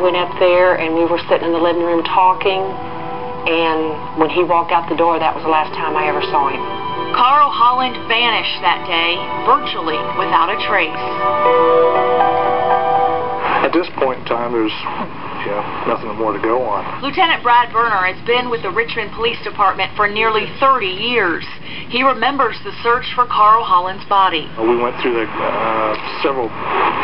went up there, and we were sitting in the living room talking, and when he walked out the door, that was the last time I ever saw him. Carl Holland vanished that day, virtually without a trace. At this point in time, there's nothing more to go on. Lieutenant Brad Berner has been with the Richmond Police Department for nearly 30 years. He remembers the search for Carl Holland's body. We went through several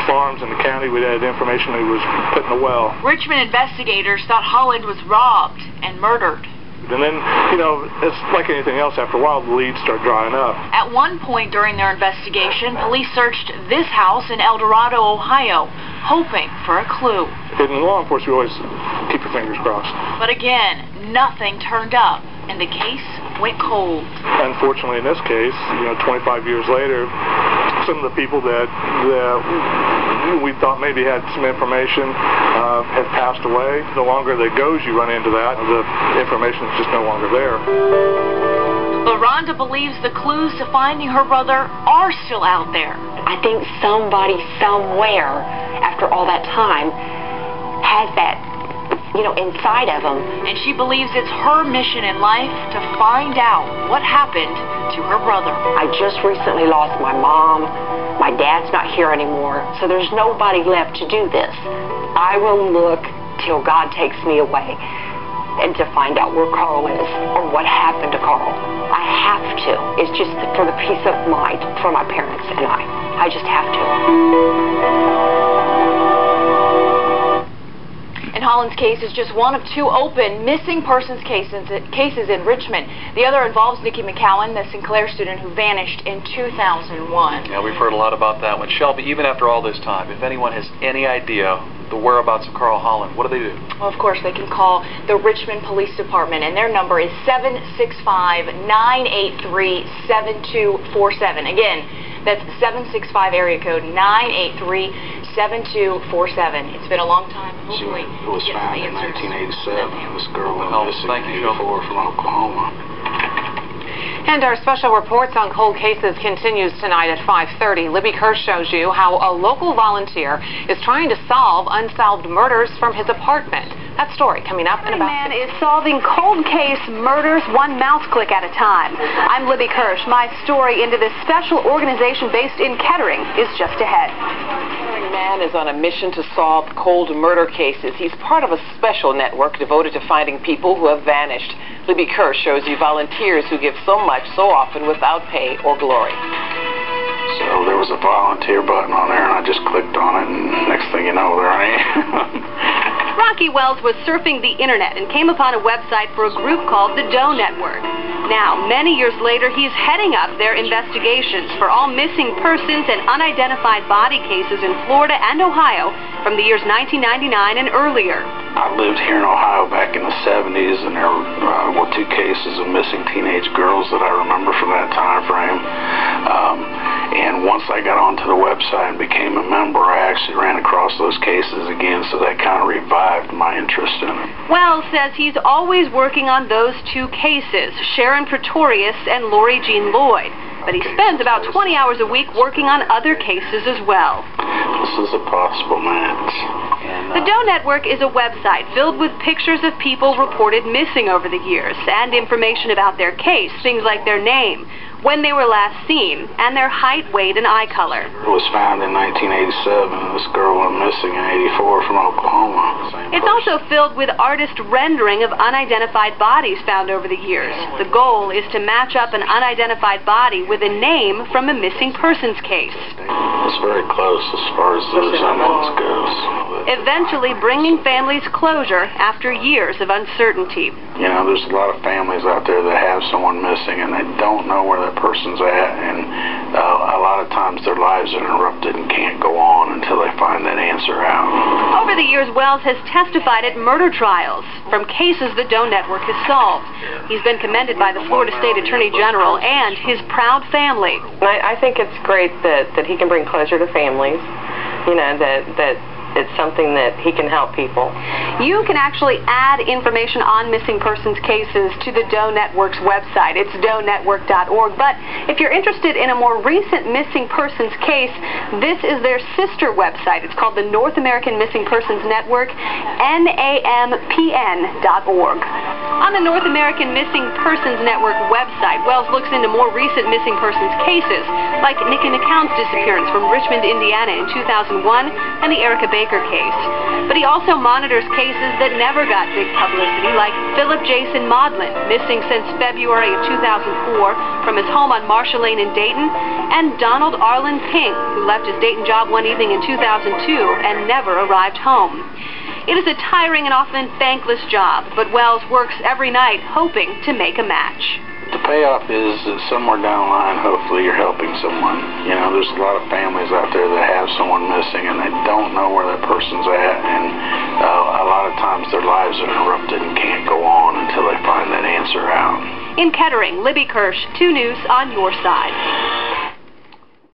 farms in the county. We had information that he was put in a well. Richmond investigators thought Holland was robbed and murdered. And then, it's like anything else. After a while, the leads start drying up. At one point during their investigation, police searched this house in El Dorado, Ohio, hoping for a clue. In law enforcement, you always keep your fingers crossed. But again, nothing turned up, and the case went cold. Unfortunately, in this case, 25 years later, some of the people that we thought maybe had some information have passed away. The longer that goes, you run into that. The information is just no longer there. But Rhonda believes the clues to finding her brother are still out there. I think somebody somewhere, after all that time, has that, inside of them. And she believes it's her mission in life to find out what happened to her brother. I just recently lost my mom. My dad's not here anymore, so there's nobody left to do this. I will look till God takes me away and to find out where Carl is or what happened to Carl. I have to. It's just for the peace of mind for my parents and I just have to. And Holland's case is just one of two open missing persons cases in Richmond. The other involves Nikki McCowan, the Sinclair student who vanished in 2001. Yeah, we've heard a lot about that one. Shelby, even after all this time, if anyone has any idea the whereabouts of Carl Holland, what do they do? Well, of course, they can call the Richmond Police Department, and their number is 765-983-7247. Again, that's 765 area code 983-7247. It's been a long time. Hopefully, it was found in 1987. This girl went missing in 84 from Oklahoma. And our special reports on cold cases continues tonight at 5:30. Libby Kirsch shows you how a local volunteer is trying to solve unsolved murders from his apartment. That story coming up in about... Man is solving cold case murders one mouse click at a time. I'm Libby Kirsch. My story into this special organization based in Kettering is just ahead. Kettering man is on a mission to solve cold murder cases. He's part of a special network devoted to finding people who have vanished. Libby Kirsch shows you volunteers who give so much so often without pay or glory. So there was a volunteer button on there, and I just clicked on it, and next thing you know, there I am. Rocky Wells was surfing the internet and came upon a website for a group called the Doe Network. Now, many years later, he's heading up their investigations for all missing persons and unidentified body cases in Florida and Ohio from the years 1999 and earlier. I lived here in Ohio back in the 70s, and there were two cases of missing teenage girls that I remember from that time frame. And once I got onto the website and became a member, I actually ran across those cases again, so that kind of revived my interest in it. Wells says he's always working on those two cases, Sharon Pretorius and Lori Jean Lloyd. But he spends about 20 hours a week working on other cases as well. This is a possible match. The Doe Network is a website filled with pictures of people reported missing over the years and information about their case, things like their name, when they were last seen, and their height, weight, and eye color. It was found in 1987, and this girl went missing in 84 from Oklahoma. It's also filled with artist rendering of unidentified bodies found over the years. The goal is to match up an unidentified body with a name from a missing persons case. It's very close as far as the resemblance goes. Eventually bringing families closure after years of uncertainty. There's a lot of families out there that have someone missing, and they don't know where that person's at, and a lot of times their lives are interrupted and can't go on until they find that answer out. Over the years, Wells has testified at murder trials from cases the Doe Network has solved. He's been commended by the Florida State Attorney General and his proud family. I think it's great that he can bring closure to families, that it's something that he can help people. You can actually add information on missing persons cases to the Doe Network's website. It's doenetwork.org. But if you're interested in a more recent missing persons case, this is their sister website. It's called the North American Missing Persons Network, NAMPN.org. On the North American Missing Persons Network website, Wells looks into more recent missing persons cases, like Nikki McCown's disappearance from Richmond, Indiana in 2001 and the Erica Baker case. But he also monitors cases that never got big publicity, like Philip Jason Maudlin, missing since February of 2004 from his home on Marshall Lane in Dayton, and Donald Arlen Ping, who left his Dayton job one evening in 2002 and never arrived home. It is a tiring and often thankless job, but Wells works every night hoping to make a match. The payoff is that somewhere down the line, hopefully you're helping someone. You know, there's a lot of families out there that have someone missing and they don't know where that person's at, and a lot of times their lives are interrupted and can't go on until they find that answer out. In Kettering, Libby Kirsch, 2 News on your side.